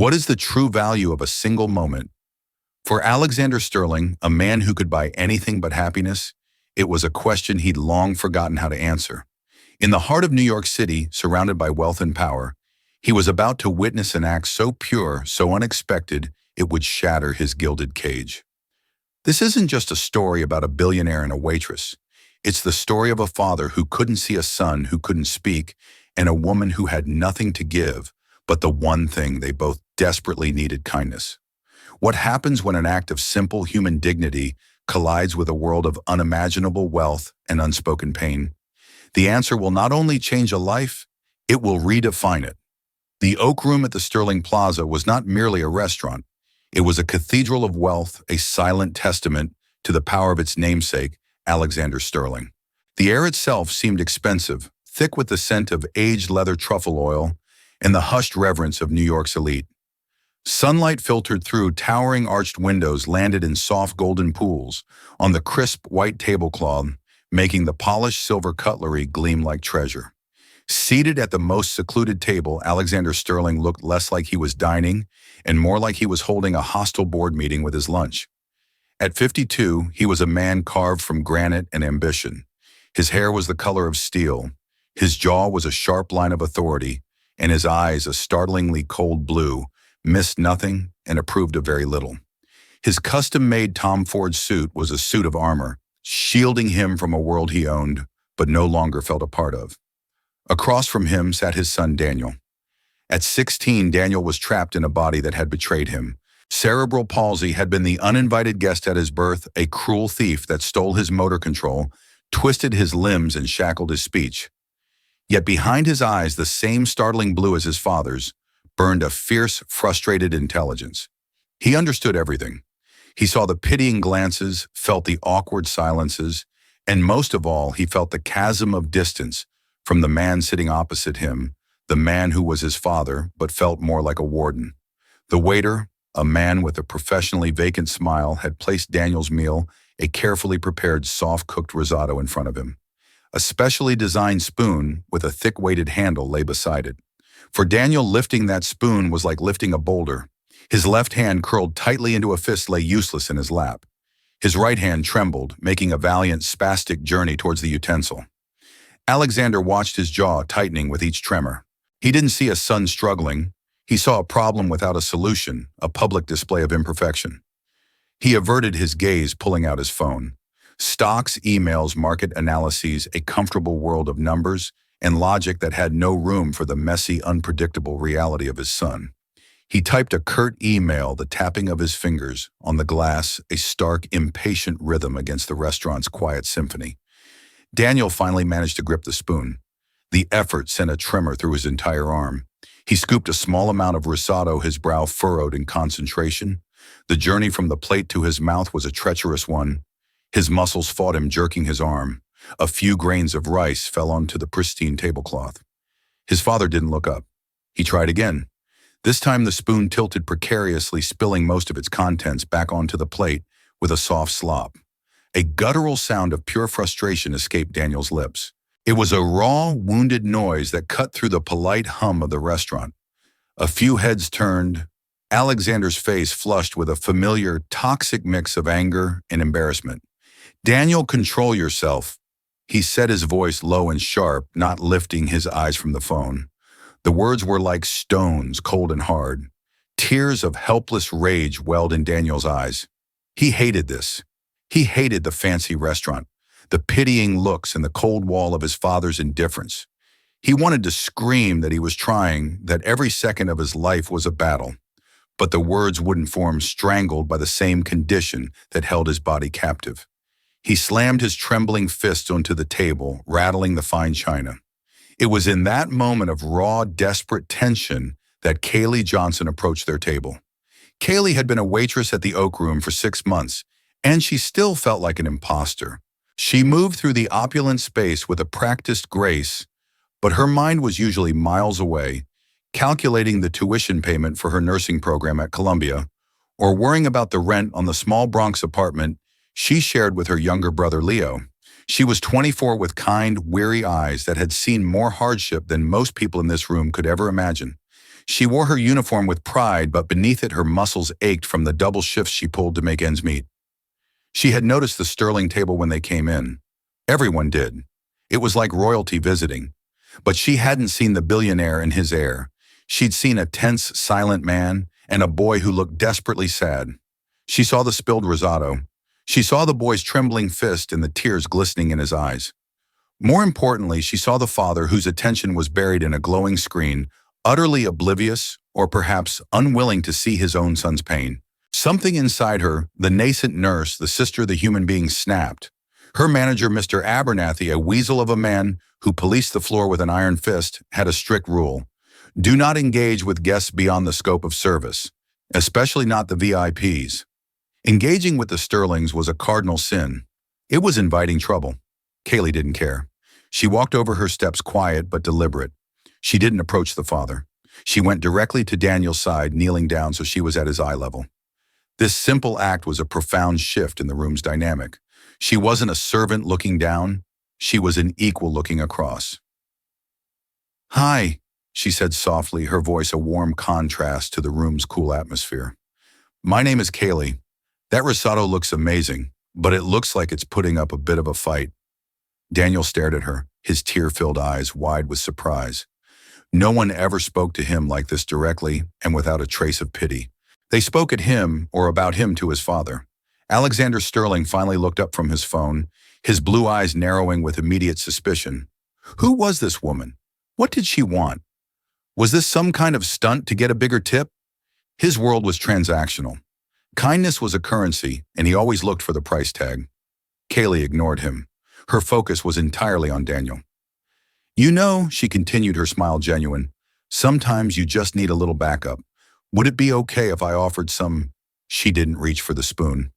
What is the true value of a single moment? For Alexander Sterling, a man who could buy anything but happiness, it was a question he'd long forgotten how to answer. In the heart of New York City, surrounded by wealth and power, he was about to witness an act so pure, so unexpected, it would shatter his gilded cage. This isn't just a story about a billionaire and a waitress. It's the story of a father who couldn't see a son who couldn't speak, and a woman who had nothing to give, but the one thing they both desperately needed: kindness. What happens when an act of simple human dignity collides with a world of unimaginable wealth and unspoken pain? The answer will not only change a life, it will redefine it. The Oak Room at the Sterling Plaza was not merely a restaurant. It was a cathedral of wealth, a silent testament to the power of its namesake, Alexander Sterling. The air itself seemed expensive, thick with the scent of aged leather truffle oil and the hushed reverence of New York's elite. Sunlight filtered through towering arched windows landed in soft golden pools on the crisp white tablecloth, making the polished silver cutlery gleam like treasure. Seated at the most secluded table, Alexander Sterling looked less like he was dining and more like he was holding a hostile board meeting with his lunch. At 52, he was a man carved from granite and ambition. His hair was the color of steel, his jaw was a sharp line of authority, and his eyes, a startlingly cold blue, missed nothing and approved of very little. His custom-made Tom Ford suit was a suit of armor, shielding him from a world he owned but no longer felt a part of. Across from him sat his son Daniel. At 16, Daniel was trapped in a body that had betrayed him. Cerebral palsy had been the uninvited guest at his birth, a cruel thief that stole his motor control, twisted his limbs, and shackled his speech. Yet behind his eyes, the same startling blue as his father's, burned a fierce, frustrated intelligence. He understood everything. He saw the pitying glances, felt the awkward silences, and most of all, he felt the chasm of distance from the man sitting opposite him, the man who was his father but felt more like a warden. The waiter, a man with a professionally vacant smile, had placed Daniel's meal, a carefully prepared soft-cooked risotto, in front of him. A specially designed spoon with a thick-weighted handle lay beside it. For Daniel, lifting that spoon was like lifting a boulder. His left hand, curled tightly into a fist, lay useless in his lap. His right hand trembled, making a valiant, spastic journey towards the utensil. Alexander watched his jaw tightening with each tremor. He didn't see a son struggling. He saw a problem without a solution, a public display of imperfection. He averted his gaze, pulling out his phone. Stocks, emails, market analyses, a comfortable world of numbers and logic that had no room for the messy, unpredictable reality of his son. He typed a curt email, the tapping of his fingers on the glass, a stark, impatient rhythm against the restaurant's quiet symphony. Daniel finally managed to grip the spoon. The effort sent a tremor through his entire arm. He scooped a small amount of risotto, his brow furrowed in concentration. The journey from the plate to his mouth was a treacherous one. His muscles fought him, jerking his arm. A few grains of rice fell onto the pristine tablecloth. His father didn't look up. He tried again. This time the spoon tilted precariously, spilling most of its contents back onto the plate with a soft slop. A guttural sound of pure frustration escaped Daniel's lips. It was a raw, wounded noise that cut through the polite hum of the restaurant. A few heads turned. Alexander's face flushed with a familiar, toxic mix of anger and embarrassment. "Daniel, control yourself." He set his voice low and sharp, not lifting his eyes from the phone. The words were like stones, cold and hard. Tears of helpless rage welled in Daniel's eyes. He hated this. He hated the fancy restaurant, the pitying looks, and the cold wall of his father's indifference. He wanted to scream that he was trying, that every second of his life was a battle. But the words wouldn't form, strangled by the same condition that held his body captive. He slammed his trembling fist onto the table, rattling the fine china. It was in that moment of raw, desperate tension that Kaylee Johnson approached their table. Kaylee had been a waitress at the Oak Room for 6 months, and she still felt like an imposter. She moved through the opulent space with a practiced grace, but her mind was usually miles away, calculating the tuition payment for her nursing program at Columbia, or worrying about the rent on the small Bronx apartment she shared with her younger brother Leo. She was 24 with kind, weary eyes that had seen more hardship than most people in this room could ever imagine. She wore her uniform with pride, but beneath it her muscles ached from the double shifts she pulled to make ends meet. She had noticed the Sterling table when they came in. Everyone did. It was like royalty visiting. But she hadn't seen the billionaire in his air. She'd seen a tense, silent man and a boy who looked desperately sad. She saw the spilled risotto. She saw the boy's trembling fist and the tears glistening in his eyes. More importantly, she saw the father whose attention was buried in a glowing screen, utterly oblivious or perhaps unwilling to see his own son's pain. Something inside her, the nascent nurse, the sister, the human being, snapped. Her manager, Mr. Abernathy, a weasel of a man who policed the floor with an iron fist, had a strict rule. Do not engage with guests beyond the scope of service, especially not the VIPs. Engaging with the Sterlings was a cardinal sin. It was inviting trouble. Kaylee didn't care. She walked over her steps quiet but deliberate. She didn't approach the father. She went directly to Daniel's side, kneeling down so she was at his eye level. This simple act was a profound shift in the room's dynamic. She wasn't a servant looking down. She was an equal looking across. "Hi," she said softly, her voice a warm contrast to the room's cool atmosphere. "My name is Kaylee. That risotto looks amazing, but it looks like it's putting up a bit of a fight." Daniel stared at her, his tear-filled eyes wide with surprise. No one ever spoke to him like this directly and without a trace of pity. They spoke at him or about him to his father. Alexander Sterling finally looked up from his phone, his blue eyes narrowing with immediate suspicion. Who was this woman? What did she want? Was this some kind of stunt to get a bigger tip? His world was transactional. Kindness was a currency, and he always looked for the price tag. Kaylee ignored him. Her focus was entirely on Daniel. "You know," she continued, her smile genuine, "sometimes you just need a little backup. Would it be okay if I offered some—" She didn't reach for the spoon.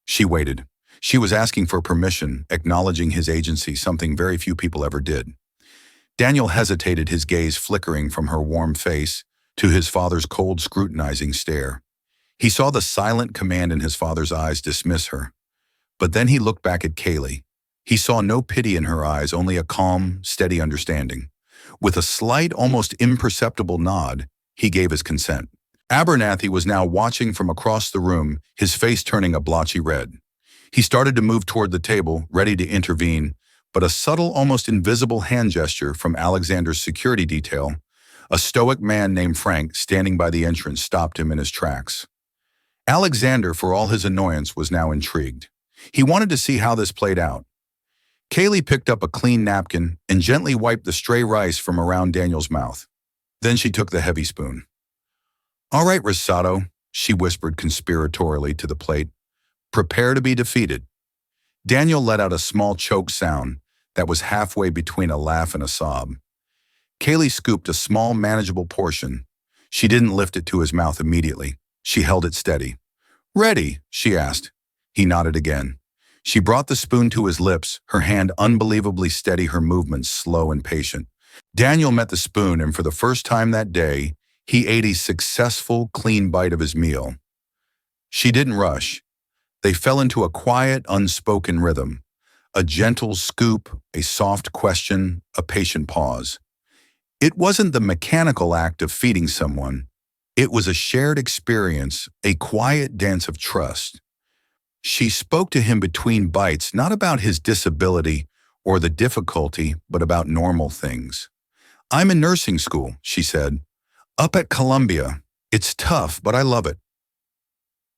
She waited. She was asking for permission, acknowledging his agency, something very few people ever did. Daniel hesitated, his gaze flickering from her warm face to his father's cold, scrutinizing stare. He saw the silent command in his father's eyes dismiss her. But then he looked back at Kaylee. He saw no pity in her eyes, only a calm, steady understanding. With a slight, almost imperceptible nod, he gave his consent. Abernathy was now watching from across the room, his face turning a blotchy red. He started to move toward the table, ready to intervene, but a subtle, almost invisible hand gesture from Alexander's security detail, a stoic man named Frank standing by the entrance, stopped him in his tracks. Alexander, for all his annoyance, was now intrigued. He wanted to see how this played out. Kaylee picked up a clean napkin and gently wiped the stray rice from around Daniel's mouth. Then she took the heavy spoon. "All right, risotto," she whispered conspiratorially to the plate. "Prepare to be defeated." Daniel let out a small choke sound that was halfway between a laugh and a sob. Kaylee scooped a small, manageable portion. She didn't lift it to his mouth immediately. She held it steady. "Ready?" she asked. He nodded again. She brought the spoon to his lips, her hand unbelievably steady, her movements slow and patient. Daniel met the spoon, and for the first time that day, he ate a successful, clean bite of his meal. She didn't rush. They fell into a quiet, unspoken rhythm. A gentle scoop, a soft question, a patient pause. It wasn't the mechanical act of feeding someone. It was a shared experience, a quiet dance of trust. She spoke to him between bites, not about his disability or the difficulty, but about normal things. "I'm in nursing school," she said. "Up at Columbia. It's tough, but I love it.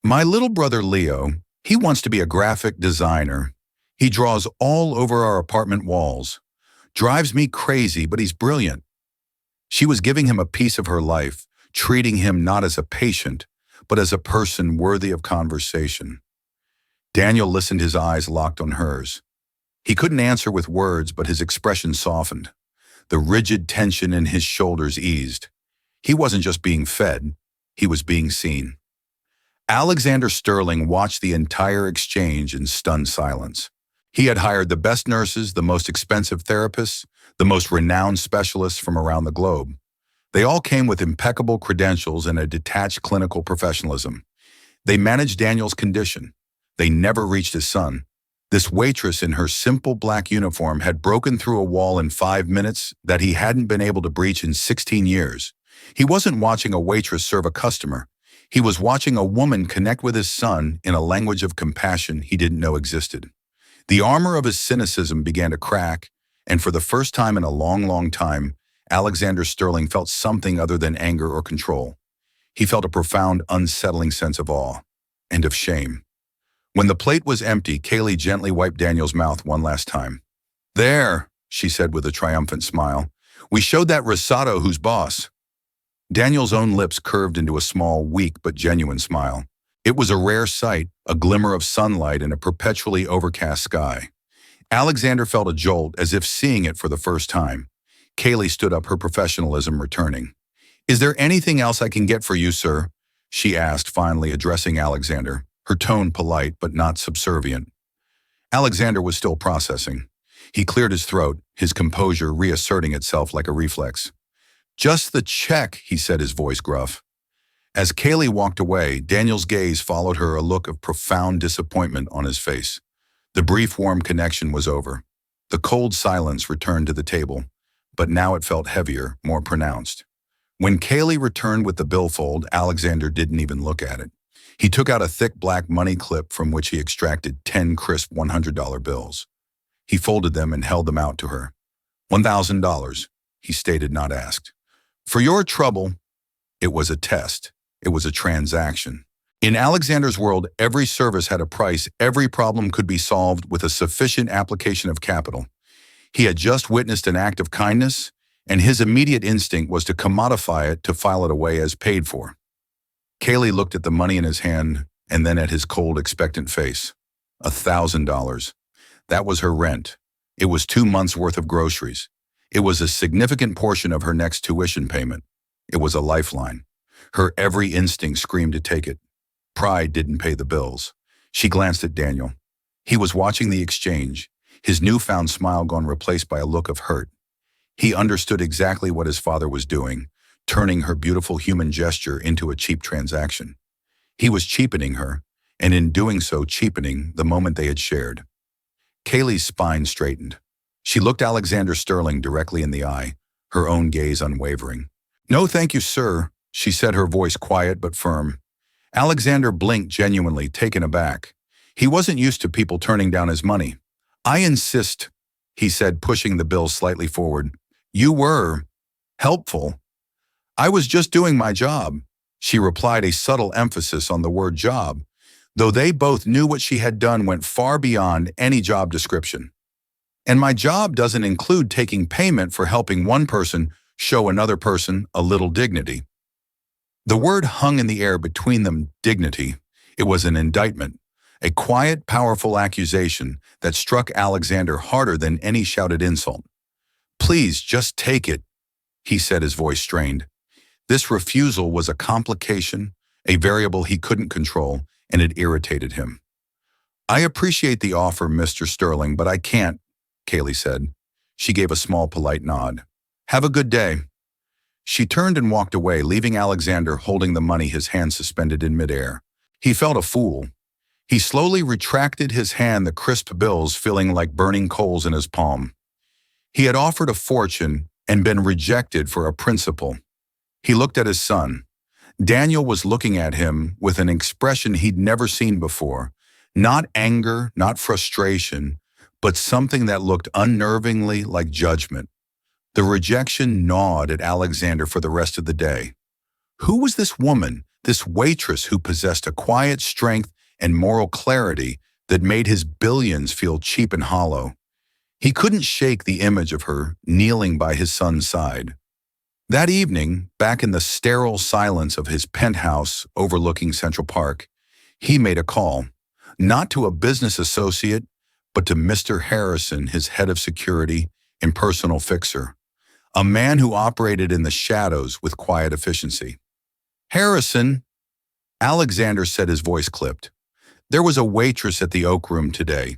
My little brother Leo, he wants to be a graphic designer. He draws all over our apartment walls. Drives me crazy, but he's brilliant." She was giving him a piece of her life, treating him not as a patient, but as a person worthy of conversation. Daniel listened, his eyes locked on hers. He couldn't answer with words, but his expression softened. The rigid tension in his shoulders eased. He wasn't just being fed, he was being seen. Alexander Sterling watched the entire exchange in stunned silence. He had hired the best nurses, the most expensive therapists, the most renowned specialists from around the globe. They all came with impeccable credentials and a detached clinical professionalism. They managed Daniel's condition. They never reached his son. This waitress in her simple black uniform had broken through a wall in 5 minutes that he hadn't been able to breach in 16 years. He wasn't watching a waitress serve a customer. He was watching a woman connect with his son in a language of compassion he didn't know existed. The armor of his cynicism began to crack, and for the first time in a long, long time, Alexander Sterling felt something other than anger or control. He felt a profound, unsettling sense of awe and of shame. When the plate was empty, Kaylee gently wiped Daniel's mouth one last time. "There," she said with a triumphant smile. "We showed that risotto who's boss." Daniel's own lips curved into a small, weak but genuine smile. It was a rare sight, a glimmer of sunlight in a perpetually overcast sky. Alexander felt a jolt as if seeing it for the first time. Kaylee stood up, her professionalism returning. "Is there anything else I can get for you, sir?" she asked, finally addressing Alexander, her tone polite but not subservient. Alexander was still processing. He cleared his throat, his composure reasserting itself like a reflex. "Just the check," he said, his voice gruff. As Kaylee walked away, Daniel's gaze followed her, a look of profound disappointment on his face. The brief, warm connection was over. The cold silence returned to the table, but now it felt heavier, more pronounced. When Kaylee returned with the billfold, Alexander didn't even look at it. He took out a thick black money clip from which he extracted 10 crisp $100 bills. He folded them and held them out to her. $1,000, he stated, not asked. "For your trouble." It was a test. It was a transaction. In Alexander's world, every service had a price. Every problem could be solved with a sufficient application of capital. He had just witnessed an act of kindness, and his immediate instinct was to commodify it, to file it away as paid for. Kaylee looked at the money in his hand and then at his cold, expectant face. $1,000. That was her rent. It was 2 months' worth of groceries. It was a significant portion of her next tuition payment. It was a lifeline. Her every instinct screamed to take it. Pride didn't pay the bills. She glanced at Daniel. He was watching the exchange, his newfound smile gone, replaced by a look of hurt. He understood exactly what his father was doing, turning her beautiful human gesture into a cheap transaction. He was cheapening her, and in doing so, cheapening the moment they had shared. Kaylee's spine straightened. She looked Alexander Sterling directly in the eye, her own gaze unwavering. "No, thank you, sir," she said, her voice quiet but firm. Alexander blinked, genuinely taken aback. He wasn't used to people turning down his money. "I insist," he said, pushing the bill slightly forward. "You were helpful." "I was just doing my job," she replied, a subtle emphasis on the word job, though they both knew what she had done went far beyond any job description. "And my job doesn't include taking payment for helping one person show another person a little dignity." The word hung in the air between them, dignity. It was an indictment, a quiet, powerful accusation that struck Alexander harder than any shouted insult. "Please, just take it," he said, his voice strained. This refusal was a complication, a variable he couldn't control, and it irritated him. "I appreciate the offer, Mr. Sterling, but I can't," Kaylee said. She gave a small, polite nod. "Have a good day." She turned and walked away, leaving Alexander holding the money, his hand suspended in midair. He felt a fool. He slowly retracted his hand, the crisp bills feeling like burning coals in his palm. He had offered a fortune and been rejected for a principle. He looked at his son. Daniel was looking at him with an expression he'd never seen before. Not anger, not frustration, but something that looked unnervingly like judgment. The rejection gnawed at Alexander for the rest of the day. Who was this woman, this waitress who possessed a quiet strength and moral clarity that made his billions feel cheap and hollow? He couldn't shake the image of her kneeling by his son's side. That evening, back in the sterile silence of his penthouse overlooking Central Park, he made a call, not to a business associate, but to Mr. Harrison, his head of security and personal fixer, a man who operated in the shadows with quiet efficiency. "Harrison," Alexander said, his voice clipped. "There was a waitress at the Oak Room today.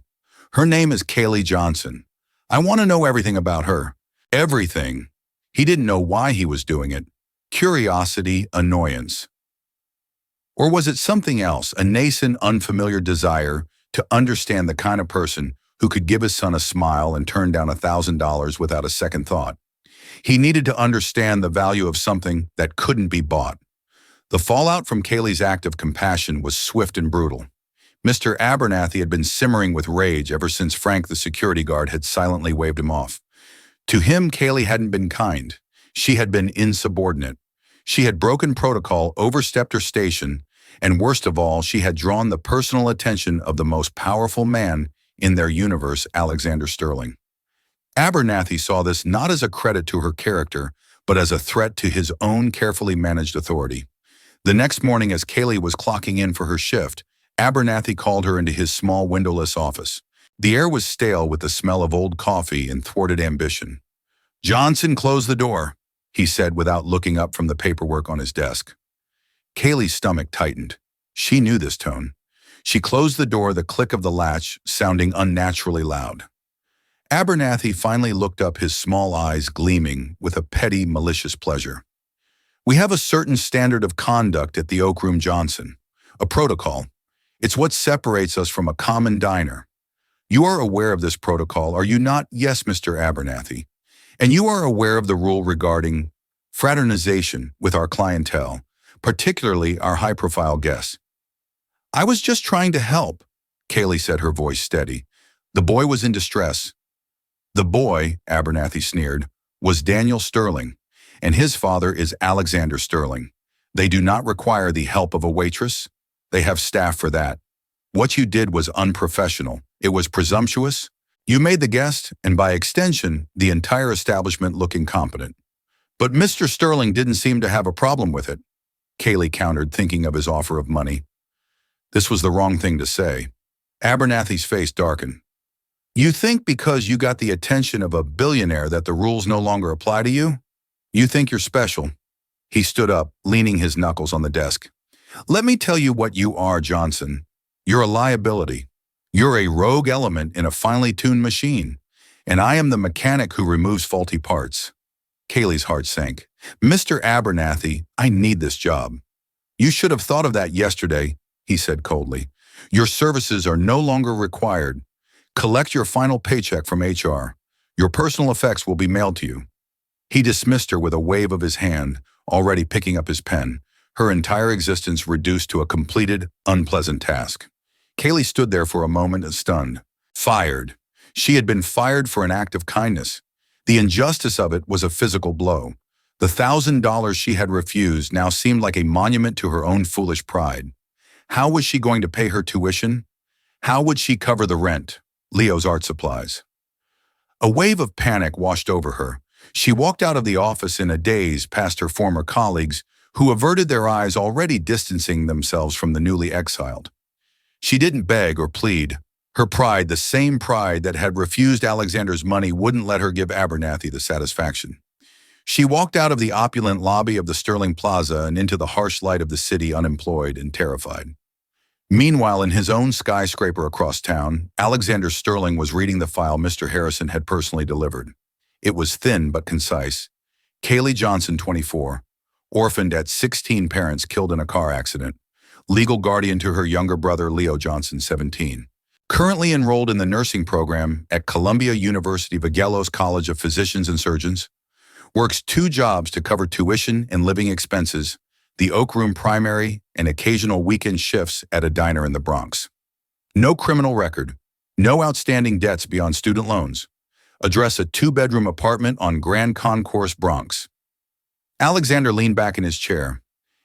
Her name is Kaylee Johnson. I want to know everything about her. Everything." He didn't know why he was doing it. Curiosity, annoyance. Or was it something else, a nascent, unfamiliar desire to understand the kind of person who could give his son a smile and turn down $1,000 without a second thought? He needed to understand the value of something that couldn't be bought. The fallout from Kaylee's act of compassion was swift and brutal. Mr. Abernathy had been simmering with rage ever since Frank the security guard had silently waved him off. To him, Kaylee hadn't been kind. She had been insubordinate. She had broken protocol, overstepped her station, and worst of all, she had drawn the personal attention of the most powerful man in their universe, Alexander Sterling. Abernathy saw this not as a credit to her character, but as a threat to his own carefully managed authority. The next morning, as Kaylee was clocking in for her shift, Abernathy called her into his small windowless office. The air was stale with the smell of old coffee and thwarted ambition. "Johnson, close the door," he said without looking up from the paperwork on his desk. Kaylee's stomach tightened. She knew this tone. She closed the door, the click of the latch sounding unnaturally loud. Abernathy finally looked up, his small eyes gleaming with a petty, malicious pleasure. "We have a certain standard of conduct at the Oak Room, Johnson. A protocol. It's what separates us from a common diner. You are aware of this protocol, are you not?" "Yes, Mr. Abernathy. And you are aware of the rule regarding fraternization with our clientele, particularly our high-profile guests." "I was just trying to help," Kaylee said, her voice steady. "The boy was in distress." "The boy," Abernathy sneered, "was Daniel Sterling, and his father is Alexander Sterling. They do not require the help of a waitress. They have staff for that. What you did was unprofessional. It was presumptuous. You made the guest, and by extension, the entire establishment, look incompetent." "But Mr. Sterling didn't seem to have a problem with it," Kaylee countered, thinking of his offer of money. This was the wrong thing to say. Abernathy's face darkened. "You think because you got the attention of a billionaire that the rules no longer apply to you? You think you're special." He stood up, leaning his knuckles on the desk. "Let me tell you what you are, Johnson. You're a liability. You're a rogue element in a finely tuned machine, and I am the mechanic who removes faulty parts." Kaylee's heart sank. "Mr. Abernathy, I need this job." "You should have thought of that yesterday," he said coldly. "Your services are no longer required. Collect your final paycheck from HR. Your personal effects will be mailed to you." He dismissed her with a wave of his hand, already picking up his pen, her entire existence reduced to a completed, unpleasant task. Kaylee stood there for a moment, stunned. Fired. She had been fired for an act of kindness. The injustice of it was a physical blow. The $1,000 she had refused now seemed like a monument to her own foolish pride. How was she going to pay her tuition? How would she cover the rent? Leo's art supplies. A wave of panic washed over her. She walked out of the office in a daze past her former colleagues, who averted their eyes, already distancing themselves from the newly exiled. She didn't beg or plead. Her pride, the same pride that had refused Alexander's money, wouldn't let her give Abernathy the satisfaction. She walked out of the opulent lobby of the Sterling Plaza and into the harsh light of the city, unemployed and terrified. Meanwhile, in his own skyscraper across town, Alexander Sterling was reading the file Mr. Harrison had personally delivered. It was thin but concise. Kaylee Johnson, 24, orphaned at 16, parents killed in a car accident, legal guardian to her younger brother Leo Johnson, 17. Currently enrolled in the nursing program at Columbia University Vagelos College of Physicians and Surgeons, works 2 jobs to cover tuition and living expenses, the Oak Room primary and occasional weekend shifts at a diner in the Bronx. No criminal record, no outstanding debts beyond student loans. Address a 2-bedroom apartment on Grand Concourse, Bronx. Alexander leaned back in his chair.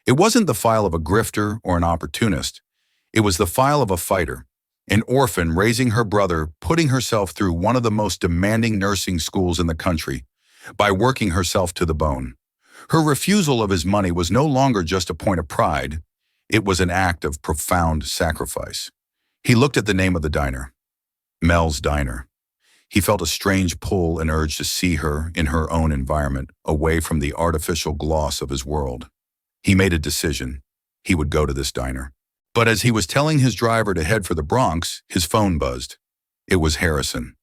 It wasn't the file of a grifter or an opportunist. It was the file of a fighter, an orphan raising her brother, putting herself through one of the most demanding nursing schools in the country, by working herself to the bone. Her refusal of his money was no longer just a point of pride. It was an act of profound sacrifice. He looked at the name of the diner. Mel's Diner. He felt a strange pull and urge to see her in her own environment, away from the artificial gloss of his world. He made a decision. He would go to this diner. But as he was telling his driver to head for the Bronx, his phone buzzed. It was Harrison.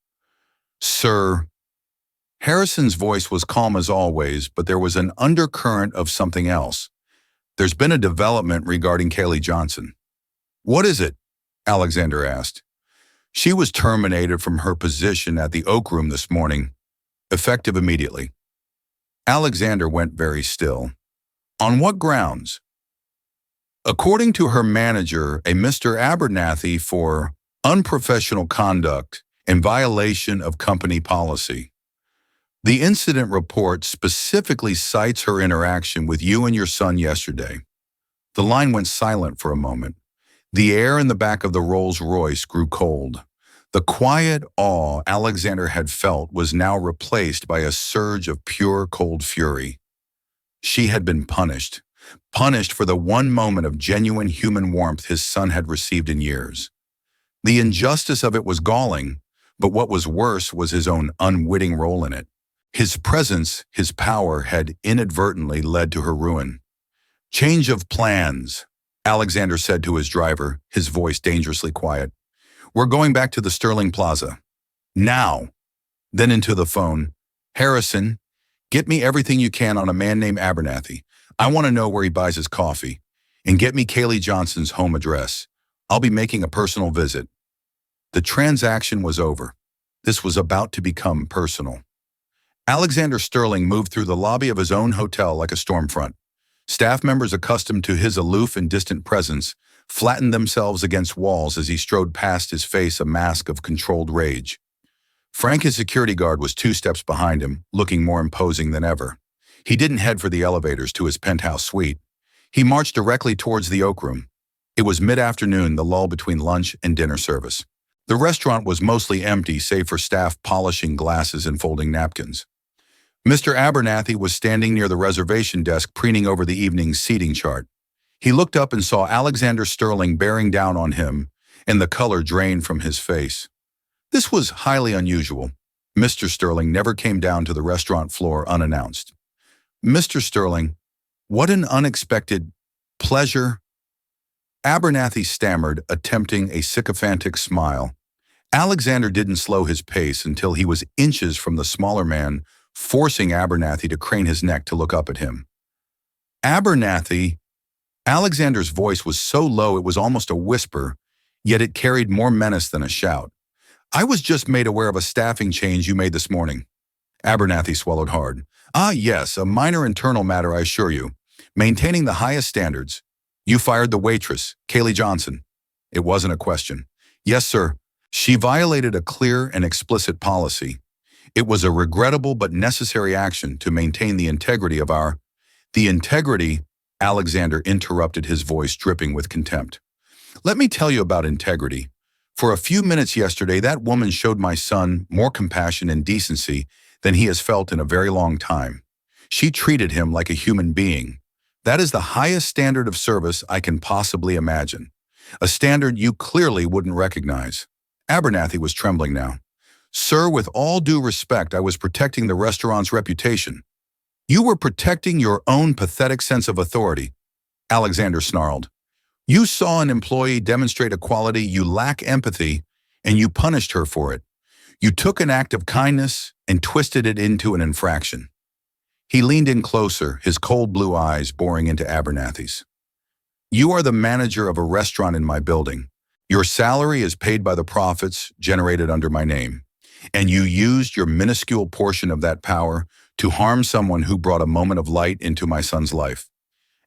"Sir." Harrison's voice was calm as always, but there was an undercurrent of something else. "There's been a development regarding Kaylee Johnson." "What is it?" Alexander asked. "She was terminated from her position at the Oak Room this morning, effective immediately." Alexander went very still. On what grounds? According to her manager, a Mr. Abernathy, for unprofessional conduct in violation of company policy. The incident report specifically cites her interaction with you and your son yesterday. The line went silent for a moment. The air in the back of the Rolls-Royce grew cold. The quiet awe Alexander had felt was now replaced by a surge of pure cold fury. She had been punished for the one moment of genuine human warmth his son had received in years. The injustice of it was galling, but what was worse was his own unwitting role in it. His presence, his power, had inadvertently led to her ruin. Change of plans, Alexander said to his driver, his voice dangerously quiet. We're going back to the Sterling Plaza. Now. Then into the phone. Harrison, get me everything you can on a man named Abernathy. I want to know where he buys his coffee. And get me Kaylee Johnson's home address. I'll be making a personal visit. The transaction was over. This was about to become personal. Alexander Sterling moved through the lobby of his own hotel like a storm front. Staff members accustomed to his aloof and distant presence flattened themselves against walls as he strode past, his face a mask of controlled rage. Frank, his security guard, was 2 steps behind him, looking more imposing than ever. He didn't head for the elevators to his penthouse suite. He marched directly towards the Oak Room. It was mid-afternoon, the lull between lunch and dinner service. The restaurant was mostly empty, save for staff polishing glasses and folding napkins. Mr. Abernathy was standing near the reservation desk, preening over the evening's seating chart. He looked up and saw Alexander Sterling bearing down on him, and the color drained from his face. This was highly unusual. Mr. Sterling never came down to the restaurant floor unannounced. Mr. Sterling, what an unexpected pleasure. Abernathy stammered, attempting a sycophantic smile. Alexander didn't slow his pace until he was inches from the smaller man, forcing Abernathy to crane his neck to look up at him. Abernathy. Alexander's voice was so low it was almost a whisper, yet it carried more menace than a shout. I was just made aware of a staffing change you made this morning. Abernathy swallowed hard. Ah, yes, a minor internal matter, I assure you. Maintaining the highest standards. You fired the waitress, Kaylee Johnson. It wasn't a question. Yes, sir. She violated a clear and explicit policy. It was a regrettable but necessary action to maintain the integrity of our... The integrity, Alexander interrupted, his voice dripping with contempt. Let me tell you about integrity. For a few minutes yesterday, that woman showed my son more compassion and decency than he has felt in a very long time. She treated him like a human being. That is the highest standard of service I can possibly imagine. A standard you clearly wouldn't recognize. Abernathy was trembling now. Sir, with all due respect, I was protecting the restaurant's reputation. You were protecting your own pathetic sense of authority, Alexander snarled. You saw an employee demonstrate a quality you lack empathy, and you punished her for it. You took an act of kindness and twisted it into an infraction. He leaned in closer, his cold blue eyes boring into Abernathy's. You are the manager of a restaurant in my building. Your salary is paid by the profits generated under my name, and you used your minuscule portion of that power to harm someone who brought a moment of light into my son's life.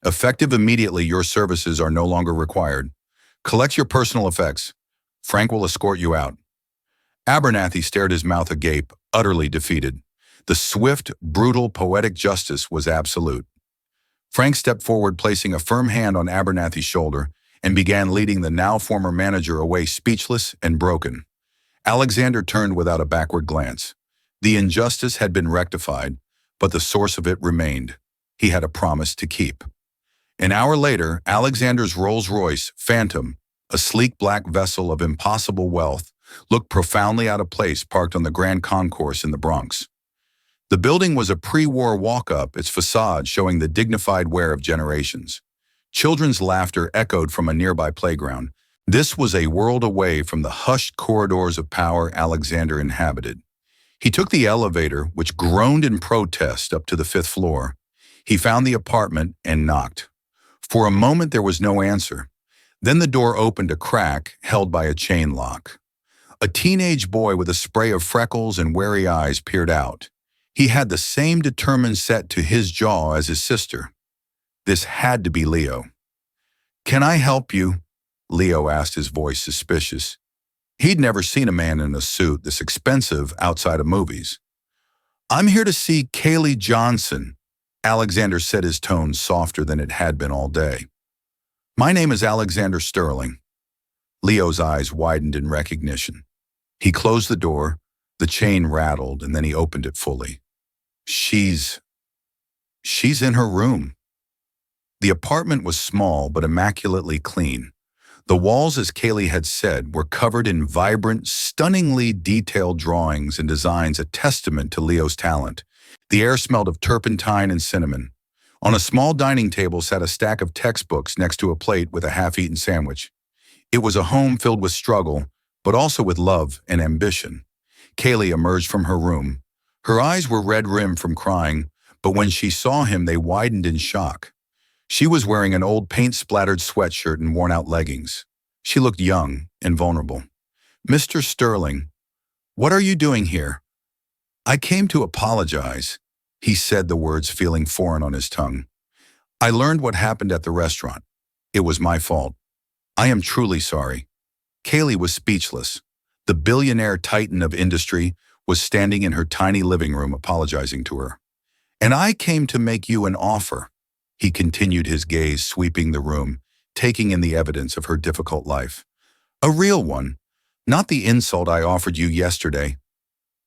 Effective immediately, your services are no longer required. Collect your personal effects. Frank will escort you out. Abernathy stared, his mouth agape, utterly defeated. The swift, brutal, poetic justice was absolute. Frank stepped forward, placing a firm hand on Abernathy's shoulder, and began leading the now former manager away, speechless and broken. Alexander turned without a backward glance. The injustice had been rectified, but the source of it remained. He had a promise to keep. An hour later, Alexander's Rolls-Royce Phantom, a sleek black vessel of impossible wealth, looked profoundly out of place parked on the Grand Concourse in the Bronx. The building was a pre-war walk-up, its facade showing the dignified wear of generations. Children's laughter echoed from a nearby playground. This was a world away from the hushed corridors of power Alexander inhabited. He took the elevator, which groaned in protest, up to the 5th floor. He found the apartment and knocked. For a moment there was no answer. Then the door opened a crack, held by a chain lock. A teenage boy with a spray of freckles and wary eyes peered out. He had the same determined set to his jaw as his sister. This had to be Leo. "Can I help you?" Leo asked, his voice suspicious. He'd never seen a man in a suit this expensive outside of movies. "I'm here to see Kaylee Johnson," Alexander said, his tone softer than it had been all day. "My name is Alexander Sterling." Leo's eyes widened in recognition. He closed the door, the chain rattled, and then he opened it fully. She's in her room." The apartment was small but immaculately clean. The walls, as Kaylee had said, were covered in vibrant, stunningly detailed drawings and designs, a testament to Leo's talent. The air smelled of turpentine and cinnamon. On a small dining table sat a stack of textbooks next to a plate with a half-eaten sandwich. It was a home filled with struggle, but also with love and ambition. Kaylee emerged from her room. Her eyes were red-rimmed from crying, but when she saw him, they widened in shock. She was wearing an old paint-splattered sweatshirt and worn-out leggings. She looked young and vulnerable. "Mr. Sterling, what are you doing here?" "I came to apologize," he said, the words feeling foreign on his tongue. "I learned what happened at the restaurant. It was my fault. I am truly sorry." Kaylee was speechless. The billionaire titan of industry was standing in her tiny living room apologizing to her. "And I came to make you an offer." He continued, his gaze sweeping the room, taking in the evidence of her difficult life. "A real one, not the insult I offered you yesterday."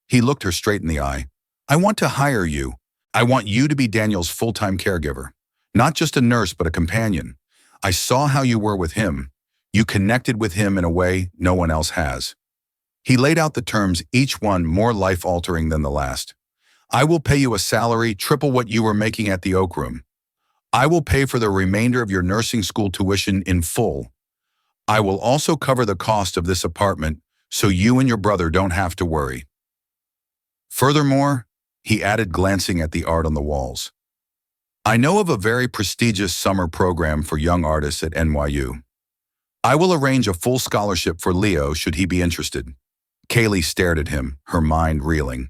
He looked her straight in the eye. "I want to hire you. I want you to be Daniel's full-time caregiver. Not just a nurse, but a companion. I saw how you were with him. You connected with him in a way no one else has." He laid out the terms, each one more life-altering than the last. "I will pay you a salary triple what you were making at the Oak Room. I will pay for the remainder of your nursing school tuition in full. I will also cover the cost of this apartment so you and your brother don't have to worry. Furthermore," he added, glancing at the art on the walls, "I know of a very prestigious summer program for young artists at NYU. I will arrange a full scholarship for Leo should he be interested." Kaylee stared at him, her mind reeling.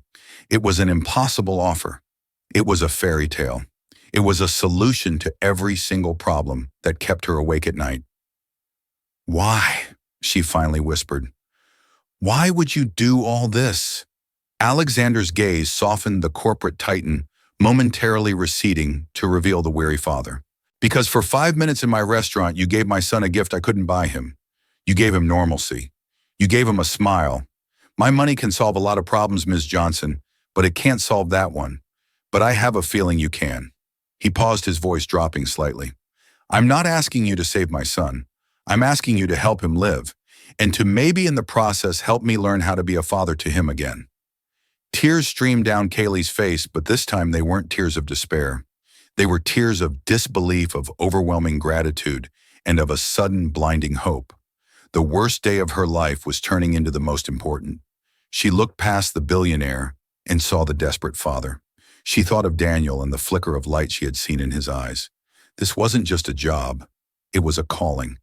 It was an impossible offer. It was a fairy tale. It was a solution to every single problem that kept her awake at night. "Why?" she finally whispered. "Why would you do all this?" Alexander's gaze softened, the corporate titan momentarily receding to reveal the weary father. "Because for 5 minutes in my restaurant, you gave my son a gift I couldn't buy him. You gave him normalcy. You gave him a smile. My money can solve a lot of problems, Ms. Johnson, but it can't solve that one. But I have a feeling you can." He paused, his voice dropping slightly. "I'm not asking you to save my son. I'm asking you to help him live, and to maybe in the process help me learn how to be a father to him again." Tears streamed down Kaylee's face, but this time they weren't tears of despair. They were tears of disbelief, of overwhelming gratitude, and of a sudden blinding hope. The worst day of her life was turning into the most important. She looked past the billionaire and saw the desperate father. She thought of Daniel and the flicker of light she had seen in his eyes. This wasn't just a job. It was a calling.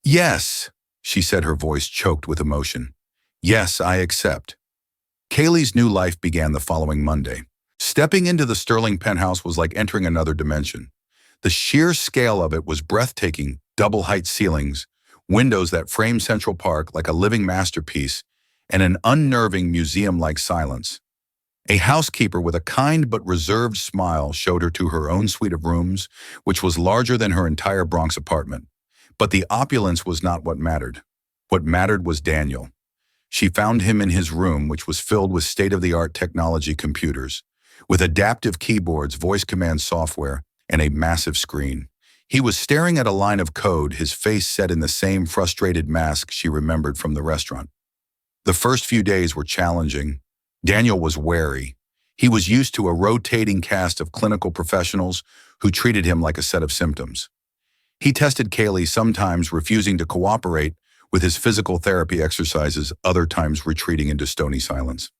"Yes," she said, her voice choked with emotion. "Yes, I accept." Kaylee's new life began the following Monday. Stepping into the Sterling penthouse was like entering another dimension. The sheer scale of it was breathtaking, double-height ceilings, windows that framed Central Park like a living masterpiece, and an unnerving museum-like silence. A housekeeper with a kind but reserved smile showed her to her own suite of rooms, which was larger than her entire Bronx apartment. But the opulence was not what mattered. What mattered was Daniel. She found him in his room, which was filled with state-of-the-art technology computers, with adaptive keyboards, voice command software, and a massive screen. He was staring at a line of code, his face set in the same frustrated mask she remembered from the restaurant. The first few days were challenging. Daniel was wary. He was used to a rotating cast of clinical professionals who treated him like a set of symptoms. He tested Kaylee, sometimes refusing to cooperate with his physical therapy exercises, other times retreating into stony silence.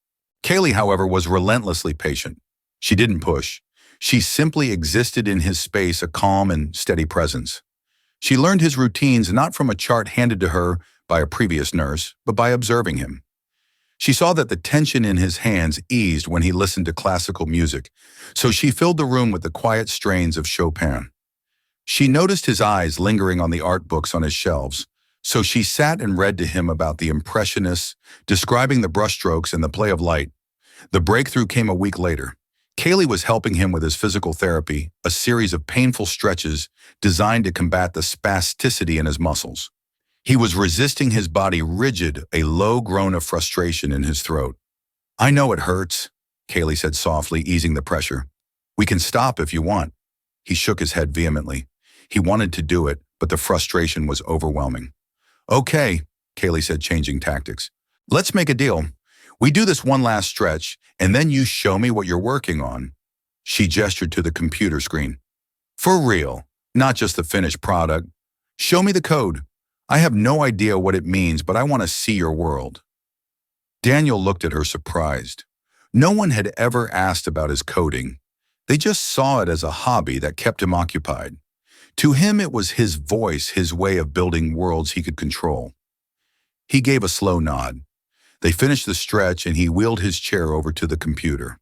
Kaylee, however, was relentlessly patient. She didn't push. She simply existed in his space, a calm and steady presence. She learned his routines not from a chart handed to her by a previous nurse, but by observing him. She saw that the tension in his hands eased when he listened to classical music, so she filled the room with the quiet strains of Chopin. She noticed his eyes lingering on the art books on his shelves, so she sat and read to him about the Impressionists, describing the brushstrokes and the play of light. The breakthrough came a week later. Kaylee was helping him with his physical therapy, a series of painful stretches designed to combat the spasticity in his muscles. He was resisting his body rigid, a low groan of frustration in his throat. "I know it hurts," Kaylee said softly, easing the pressure. "We can stop if you want." He shook his head vehemently. He wanted to do it, but the frustration was overwhelming. "Okay," Kaylee said, changing tactics. "Let's make a deal. We do this one last stretch, and then you show me what you're working on." She gestured to the computer screen. "For real, not just the finished product. Show me the code. I have no idea what it means, but I want to see your world." Daniel looked at her surprised. No one had ever asked about his coding. They just saw it as a hobby that kept him occupied. To him, it was his voice, his way of building worlds he could control. He gave a slow nod. They finished the stretch and he wheeled his chair over to the computer.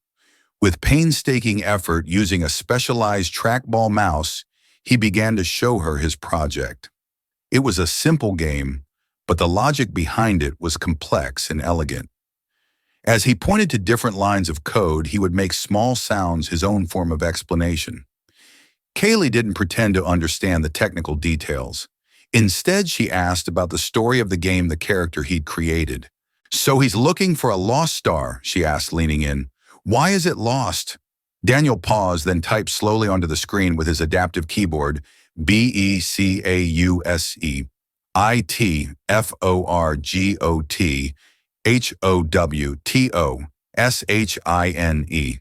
With painstaking effort, using a specialized trackball mouse, he began to show her his project. It was a simple game, but the logic behind it was complex and elegant. As he pointed to different lines of code, he would make small sounds his own form of explanation. Kaylee didn't pretend to understand the technical details. Instead, she asked about the story of the game, the character he'd created. "So he's looking for a lost star," she asked, leaning in. "Why is it lost?" Daniel paused, then typed slowly onto the screen with his adaptive keyboard, BECAUSEITFORGOTHOWTOSHINE.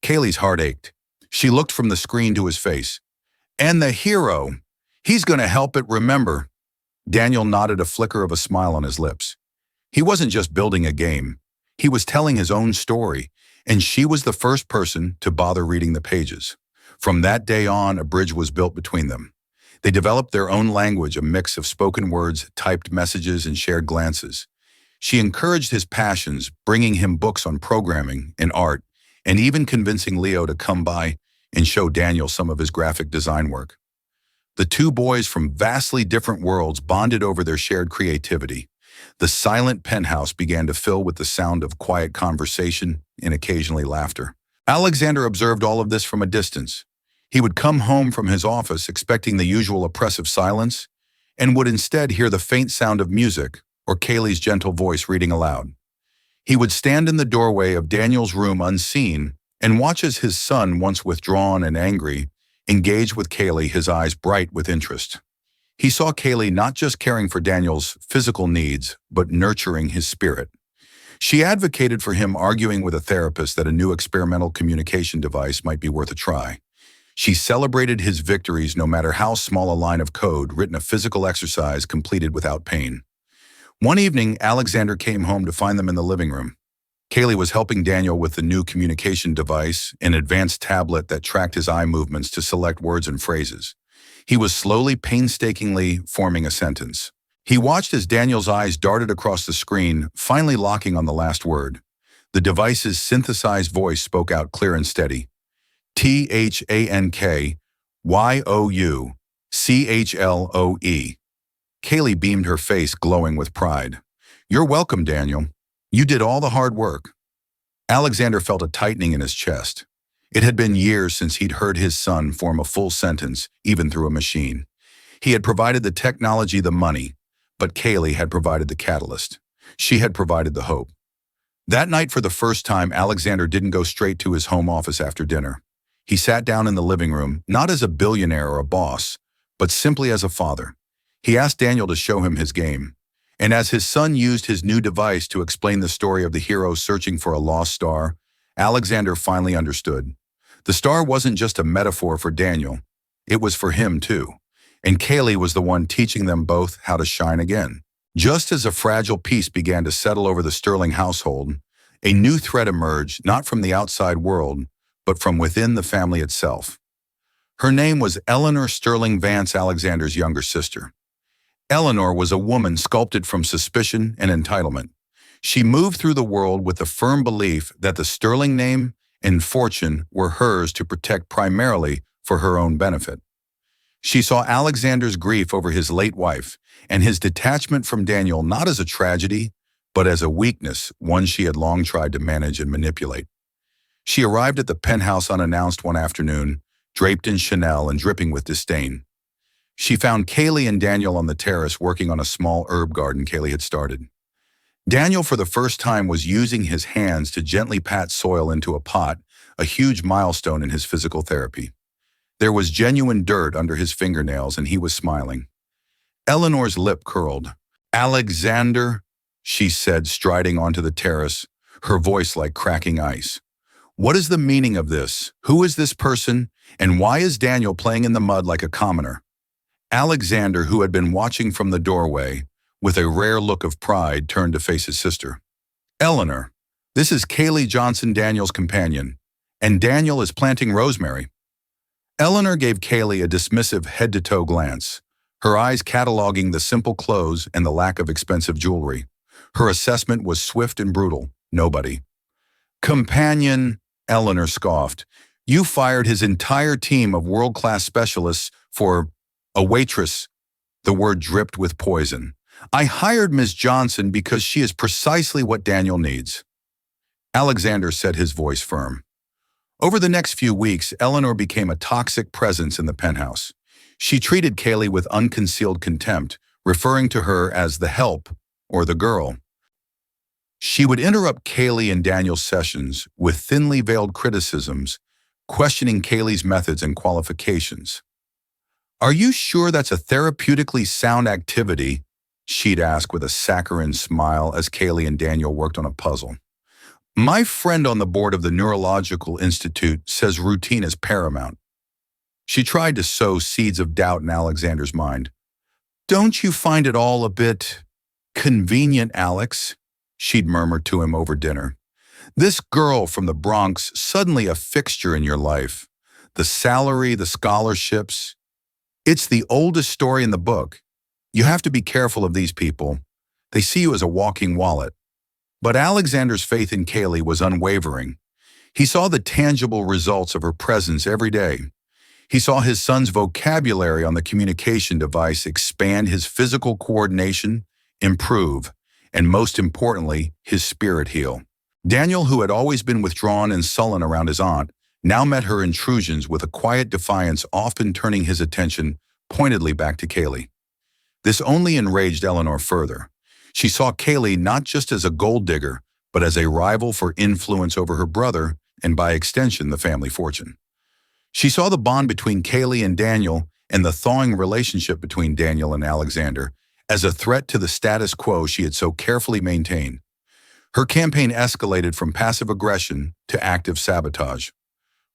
Kaylee's heart ached. She looked from the screen to his face. "And the hero. He's going to help it remember." Daniel nodded, a flicker of a smile on his lips. He wasn't just building a game. He was telling his own story, and she was the first person to bother reading the pages. From that day on, a bridge was built between them. They developed their own language, a mix of spoken words, typed messages, and shared glances. She encouraged his passions, bringing him books on programming and art, and even convincing Leo to come by and show Daniel some of his graphic design work. The two boys from vastly different worlds bonded over their shared creativity. The silent penthouse began to fill with the sound of quiet conversation and occasionally laughter. Alexander observed all of this from a distance. He would come home from his office expecting the usual oppressive silence and would instead hear the faint sound of music or Kaylee's gentle voice reading aloud. He would stand in the doorway of Daniel's room unseen and watch as his son, once withdrawn and angry, engaged with Kaylee, his eyes bright with interest. He saw Kaylee not just caring for Daniel's physical needs, but nurturing his spirit. She advocated for him, arguing with a therapist that a new experimental communication device might be worth a try. She celebrated his victories, no matter how small a line of code, written a physical exercise completed without pain. One evening, Alexander came home to find them in the living room. Kaylee was helping Daniel with the new communication device, an advanced tablet that tracked his eye movements to select words and phrases. He was slowly, painstakingly forming a sentence. He watched as Daniel's eyes darted across the screen, finally locking on the last word. The device's synthesized voice spoke out clear and steady. THANKYOUCHLOE. Kaylee beamed, her face glowing with pride. "You're welcome, Daniel. You did all the hard work." Alexander felt a tightening in his chest. It had been years since he'd heard his son form a full sentence, even through a machine. He had provided the technology, the money, but Kaylee had provided the catalyst. She had provided the hope. That night, for the first time, Alexander didn't go straight to his home office after dinner. He sat down in the living room, not as a billionaire or a boss, but simply as a father. He asked Daniel to show him his game. And as his son used his new device to explain the story of the hero searching for a lost star, Alexander finally understood. The star wasn't just a metaphor for Daniel. It was for him, too. And Kaylee was the one teaching them both how to shine again. Just as a fragile peace began to settle over the Sterling household, a new threat emerged, not from the outside world, but from within the family itself. Her name was Eleanor Sterling Vance, Alexander's younger sister. Eleanor was a woman sculpted from suspicion and entitlement. She moved through the world with the firm belief that the Sterling name and fortune were hers to protect primarily for her own benefit. She saw Alexander's grief over his late wife and his detachment from Daniel not as a tragedy, but as a weakness, one she had long tried to manage and manipulate. She arrived at the penthouse unannounced one afternoon, draped in Chanel and dripping with disdain. She found Kaylee and Daniel on the terrace working on a small herb garden Kaylee had started. Daniel, for the first time, was using his hands to gently pat soil into a pot, a huge milestone in his physical therapy. There was genuine dirt under his fingernails, and he was smiling. Eleanor's lip curled. "Alexander," she said, striding onto the terrace, her voice like cracking ice. "What is the meaning of this? Who is this person? And why is Daniel playing in the mud like a commoner?" Alexander, who had been watching from the doorway, with a rare look of pride, turned to face his sister. "Eleanor, this is Kaylee Johnson, Daniel's companion, and Daniel is planting rosemary." Eleanor gave Kaylee a dismissive head-to-toe glance, her eyes cataloging the simple clothes and the lack of expensive jewelry. Her assessment was swift and brutal. Nobody. "Companion," Eleanor scoffed. "You fired his entire team of world-class specialists for a waitress." The word dripped with poison. "I hired Ms. Johnson because she is precisely what Daniel needs." Alexander said, his voice firm. Over the next few weeks, Eleanor became a toxic presence in the penthouse. She treated Kaylee with unconcealed contempt, referring to her as the help or the girl. She would interrupt Kaylee and Daniel's sessions with thinly veiled criticisms, questioning Kaylee's methods and qualifications. "Are you sure that's a therapeutically sound activity?" she'd ask with a saccharine smile as Kaylee and Daniel worked on a puzzle. "My friend on the board of the Neurological Institute says routine is paramount." She tried to sow seeds of doubt in Alexander's mind. "Don't you find it all a bit convenient, Alex?" she'd murmured to him over dinner. "This girl from the Bronx suddenly a fixture in your life. The salary, the scholarships. It's the oldest story in the book. You have to be careful of these people. They see you as a walking wallet." But Alexander's faith in Kaylee was unwavering. He saw the tangible results of her presence every day. He saw his son's vocabulary on the communication device expand, his physical coordination improve, and most importantly, his spirit heal. Daniel, who had always been withdrawn and sullen around his aunt, now met her intrusions with a quiet defiance, often turning his attention pointedly back to Kaylee. This only enraged Eleanor further. She saw Kaylee not just as a gold digger, but as a rival for influence over her brother and, by extension, the family fortune. She saw the bond between Kaylee and Daniel and the thawing relationship between Daniel and Alexander as a threat to the status quo she had so carefully maintained. Her campaign escalated from passive aggression to active sabotage.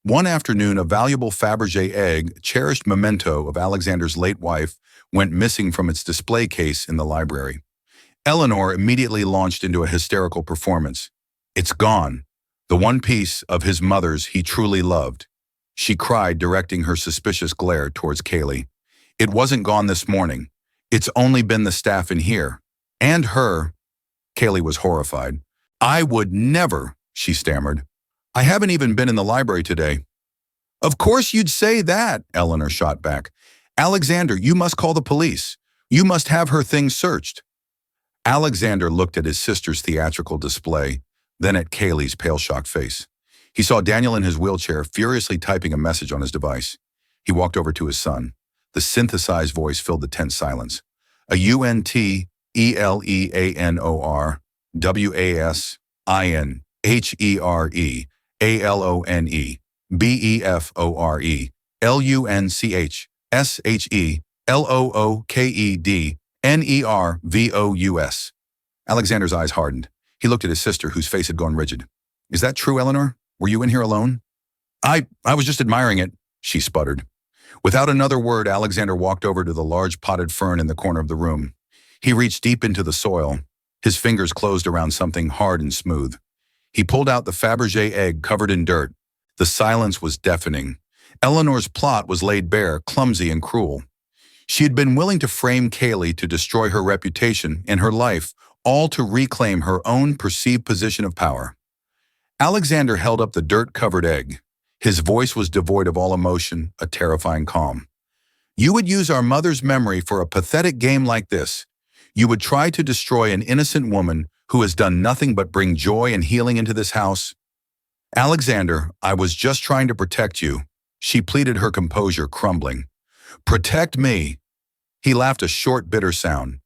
One afternoon, a valuable Fabergé egg, cherished memento of Alexander's late wife, went missing from its display case in the library. Eleanor immediately launched into a hysterical performance. "It's gone. The one piece of his mother's he truly loved," she cried, directing her suspicious glare towards Kaylee. "It wasn't gone this morning. It's only been the staff in here. And her." Kaylee was horrified. "I would never," she stammered. "I haven't even been in the library today." "Of course you'd say that," Eleanor shot back. "Alexander, you must call the police. You must have her things searched." Alexander looked at his sister's theatrical display, then at Kaylee's pale, shocked face. He saw Daniel in his wheelchair, furiously typing a message on his device. He walked over to his son. The synthesized voice filled the tense silence. "A UNTELEANOR WASINHEREALONE BEFORE LUNCHSHELOOKEDNERVOUS. Alexander's eyes hardened. He looked at his sister, whose face had gone rigid. "Is that true, Eleanor? Were you in here alone?" I was just admiring it," she sputtered. Without another word, Alexander walked over to the large potted fern in the corner of the room. He reached deep into the soil. His fingers closed around something hard and smooth. He pulled out the Fabergé egg covered in dirt. The silence was deafening. Eleanor's plot was laid bare, clumsy and cruel. She had been willing to frame Kaylee to destroy her reputation and her life, all to reclaim her own perceived position of power. Alexander held up the dirt-covered egg. His voice was devoid of all emotion, a terrifying calm. You would use our mother's memory for a pathetic game like this. You would try to destroy an innocent woman who has done nothing but bring joy and healing into this house? Alexander, I was just trying to protect you. She pleaded, her composure crumbling. Protect me. He laughed, a short, bitter sound.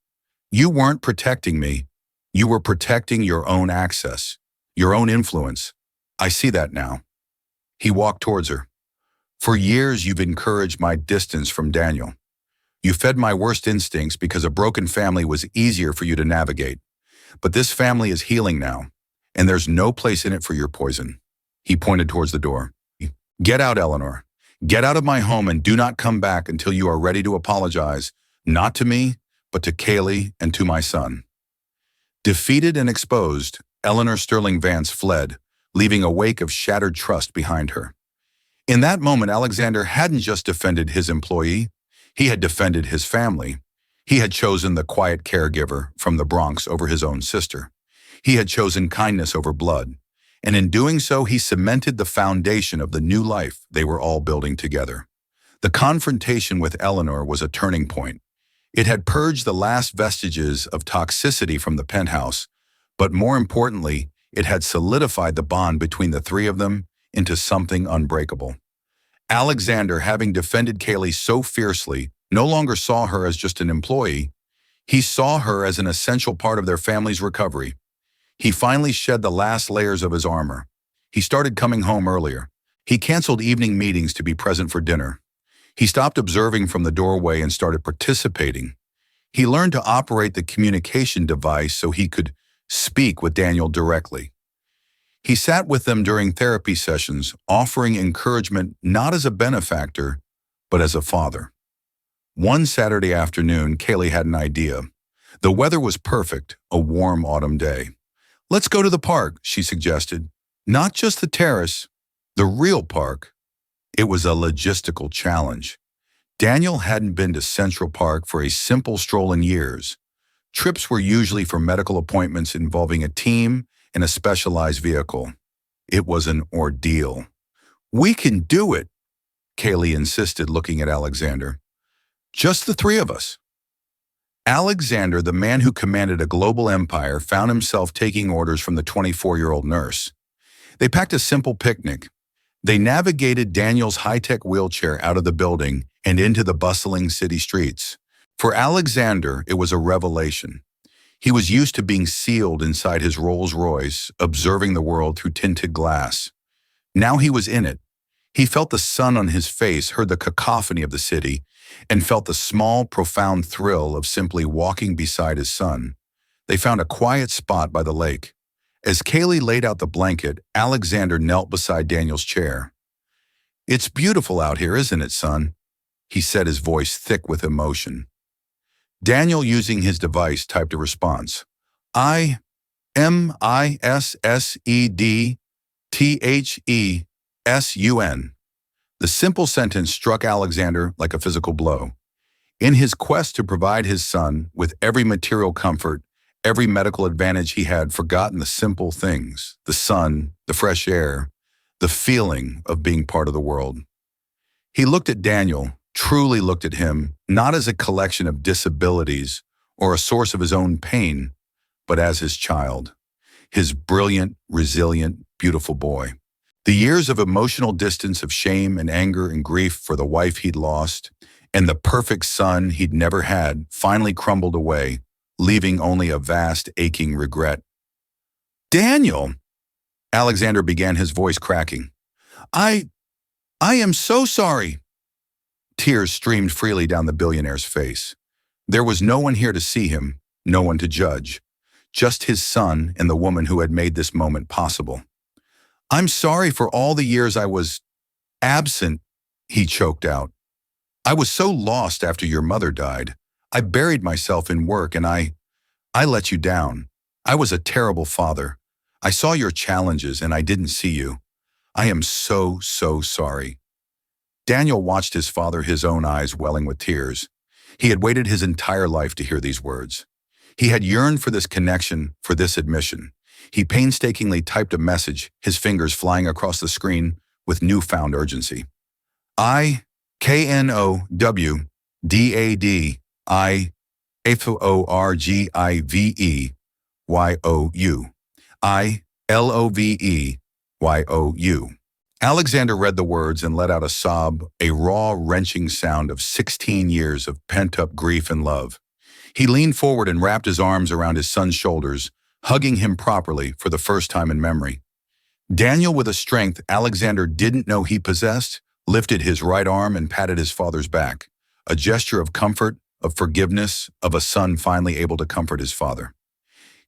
You weren't protecting me. You were protecting your own access, your own influence. I see that now. He walked towards her. For years, you've encouraged my distance from Daniel. You fed my worst instincts because a broken family was easier for you to navigate. But this family is healing now, and there's no place in it for your poison. He pointed towards the door. Get out, Eleanor. Get out of my home and do not come back until you are ready to apologize, not to me, but to Kaylee and to my son. Defeated and exposed, Eleanor Sterling Vance fled, leaving a wake of shattered trust behind her. In that moment, Alexander hadn't just defended his employee, he had defended his family. He had chosen the quiet caregiver from the Bronx over his own sister. He had chosen kindness over blood. And in doing so, he cemented the foundation of the new life they were all building together. The confrontation with Eleanor was a turning point. It had purged the last vestiges of toxicity from the penthouse, but more importantly, it had solidified the bond between the three of them into something unbreakable. Alexander, having defended Kaylee so fiercely, no longer saw her as just an employee. He saw her as an essential part of their family's recovery. He finally shed the last layers of his armor. He started coming home earlier. He canceled evening meetings to be present for dinner. He stopped observing from the doorway and started participating. He learned to operate the communication device so he could speak with Daniel directly. He sat with them during therapy sessions, offering encouragement not as a benefactor, but as a father. One Saturday afternoon, Kaylee had an idea. The weather was perfect, a warm autumn day. Let's go to the park, she suggested. Not just the terrace, the real park. It was a logistical challenge. Daniel hadn't been to Central Park for a simple stroll in years. Trips were usually for medical appointments involving a team and a specialized vehicle. It was an ordeal. We can do it, Kaylee insisted, looking at Alexander. Just the three of us. Alexander, the man who commanded a global empire, found himself taking orders from the 24-year-old nurse. They packed a simple picnic. They navigated Daniel's high-tech wheelchair out of the building and into the bustling city streets. For Alexander, it was a revelation. He was used to being sealed inside his Rolls-Royce, observing the world through tinted glass. Now he was in it. He felt the sun on his face, heard the cacophony of the city, and felt the small, profound thrill of simply walking beside his son. They found a quiet spot by the lake. As Kaylee laid out the blanket, Alexander knelt beside Daniel's chair. It's beautiful out here, isn't it, son? He said, his voice thick with emotion. Daniel, using his device, typed a response. I-M-I-S-S-E-D-T-H-E-S-U-N. The simple sentence struck Alexander like a physical blow. In his quest to provide his son with every material comfort, every medical advantage, he had forgotten the simple things, the sun, the fresh air, the feeling of being part of the world. He looked at Daniel, truly looked at him, not as a collection of disabilities or a source of his own pain, but as his child, his brilliant, resilient, beautiful boy. The years of emotional distance, of shame and anger and grief for the wife he'd lost, and the perfect son he'd never had, finally crumbled away, leaving only a vast, aching regret. Daniel, Alexander began, his voice cracking. I am so sorry. Tears streamed freely down the billionaire's face. There was no one here to see him, no one to judge, just his son and the woman who had made this moment possible. I'm sorry for all the years I was absent, he choked out. I was so lost after your mother died. I buried myself in work and I let you down. I was a terrible father. I saw your challenges and I didn't see you. I am so sorry. Daniel watched his father, his own eyes welling with tears. He had waited his entire life to hear these words. He had yearned for this connection, for this admission. He painstakingly typed a message, his fingers flying across the screen with newfound urgency. I-K-N-O-W-D-A-D-I-F-O-R-G-I-V-E-Y-O-U. I-L-O-V-E-Y-O-U. Alexander read the words and let out a sob, a raw, wrenching sound of 16 years of pent-up grief and love. He leaned forward and wrapped his arms around his son's shoulders, hugging him properly for the first time in memory. Daniel, with a strength Alexander didn't know he possessed, lifted his right arm and patted his father's back, a gesture of comfort, of forgiveness, of a son finally able to comfort his father.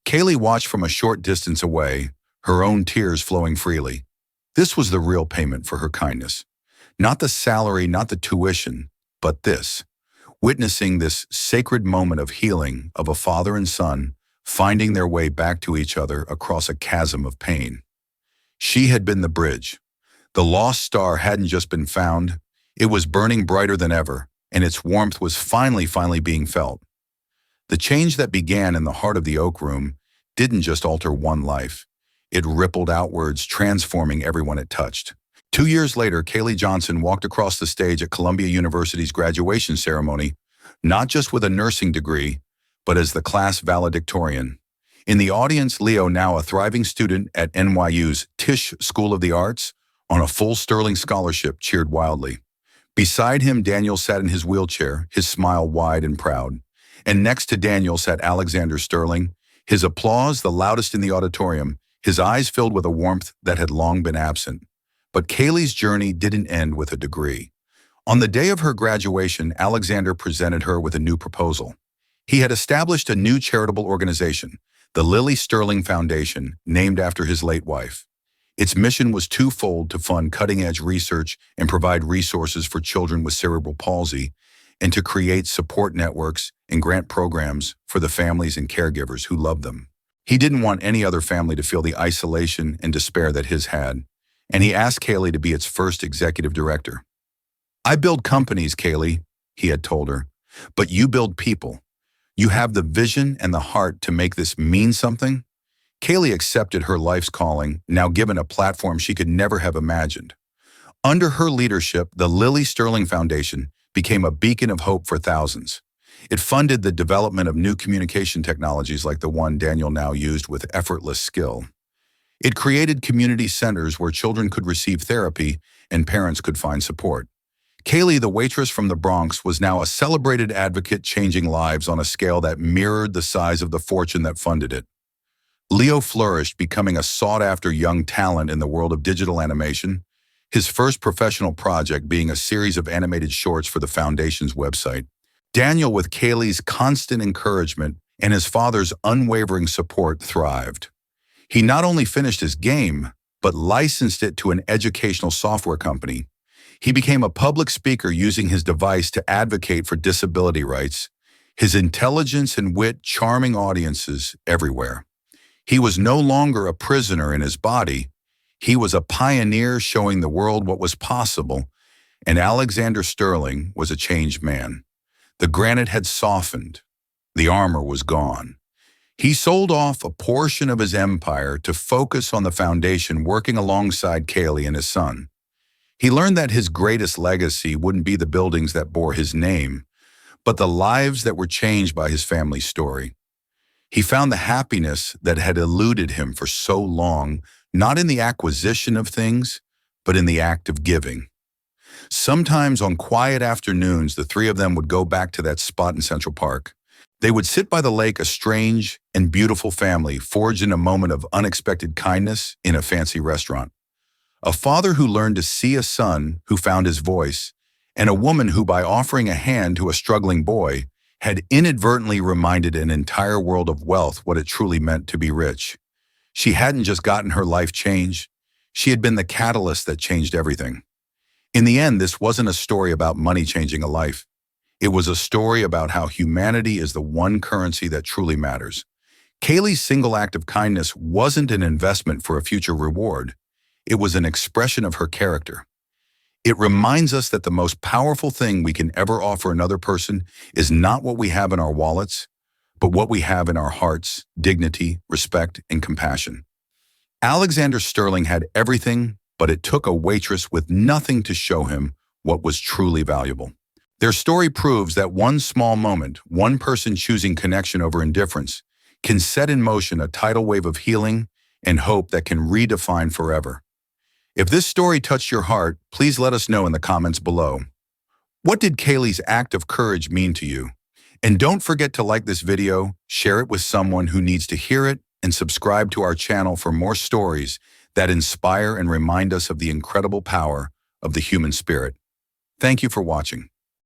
Kaylee watched from a short distance away, her own tears flowing freely. This was the real payment for her kindness. Not the salary, not the tuition, but this. Witnessing this sacred moment of healing of a father and son finding their way back to each other across a chasm of pain. She had been the bridge. The lost star hadn't just been found, it was burning brighter than ever, and its warmth was finally being felt. The change that began in the heart of the Oak Room didn't just alter one life. It rippled outwards, transforming everyone it touched. 2 years later, Kaylee Johnson walked across the stage at Columbia University's graduation ceremony, not just with a nursing degree, but as the class valedictorian. In the audience, Leo, now a thriving student at NYU's Tisch School of the Arts, on a full Sterling scholarship, cheered wildly. Beside him, Daniel sat in his wheelchair, his smile wide and proud. And next to Daniel sat Alexander Sterling, his applause the loudest in the auditorium, his eyes filled with a warmth that had long been absent. But Kaylee's journey didn't end with a degree. On the day of her graduation, Alexander presented her with a new proposal. He had established a new charitable organization, the Lily Sterling Foundation, named after his late wife. Its mission was twofold: to fund cutting-edge research and provide resources for children with cerebral palsy, and to create support networks and grant programs for the families and caregivers who loved them. He didn't want any other family to feel the isolation and despair that his had, and he asked Kaylee to be its first executive director. "I build companies, Kaylee," he had told her, "but you build people. You have the vision and the heart to make this mean something." Kaylee accepted her life's calling, now given a platform she could never have imagined. Under her leadership, the Lily Sterling Foundation became a beacon of hope for thousands. It funded the development of new communication technologies like the one Daniel now used with effortless skill. It created community centers where children could receive therapy and parents could find support. Kaylee, the waitress from the Bronx, was now a celebrated advocate, changing lives on a scale that mirrored the size of the fortune that funded it. Leo flourished, becoming a sought-after young talent in the world of digital animation, his first professional project being a series of animated shorts for the foundation's website. Daniel, with Kaylee's constant encouragement and his father's unwavering support, thrived. He not only finished his game, but licensed it to an educational software company. He became a public speaker, using his device to advocate for disability rights, his intelligence and wit charming audiences everywhere. He was no longer a prisoner in his body. He was a pioneer, showing the world what was possible, and Alexander Sterling was a changed man. The granite had softened. The armor was gone. He sold off a portion of his empire to focus on the foundation, working alongside Kaylee and his son. He learned that his greatest legacy wouldn't be the buildings that bore his name, but the lives that were changed by his family's story. He found the happiness that had eluded him for so long, not in the acquisition of things, but in the act of giving. Sometimes on quiet afternoons, the three of them would go back to that spot in Central Park. They would sit by the lake, a strange and beautiful family, forged in a moment of unexpected kindness in a fancy restaurant. A father who learned to see a son who found his voice, and a woman who, by offering a hand to a struggling boy, had inadvertently reminded an entire world of wealth what it truly meant to be rich. She hadn't just gotten her life changed, she had been the catalyst that changed everything. In the end, this wasn't a story about money changing a life. It was a story about how humanity is the one currency that truly matters. Kaylee's single act of kindness wasn't an investment for a future reward. It was an expression of her character. It reminds us that the most powerful thing we can ever offer another person is not what we have in our wallets, but what we have in our hearts: dignity, respect, and compassion. Alexander Sterling had everything, but it took a waitress with nothing to show him what was truly valuable. Their story proves that one small moment, one person choosing connection over indifference, can set in motion a tidal wave of healing and hope that can redefine forever. If this story touched your heart, please let us know in the comments below. What did Kaylee's act of courage mean to you? And don't forget to like this video, share it with someone who needs to hear it, and subscribe to our channel for more stories that inspire and remind us of the incredible power of the human spirit. Thank you for watching.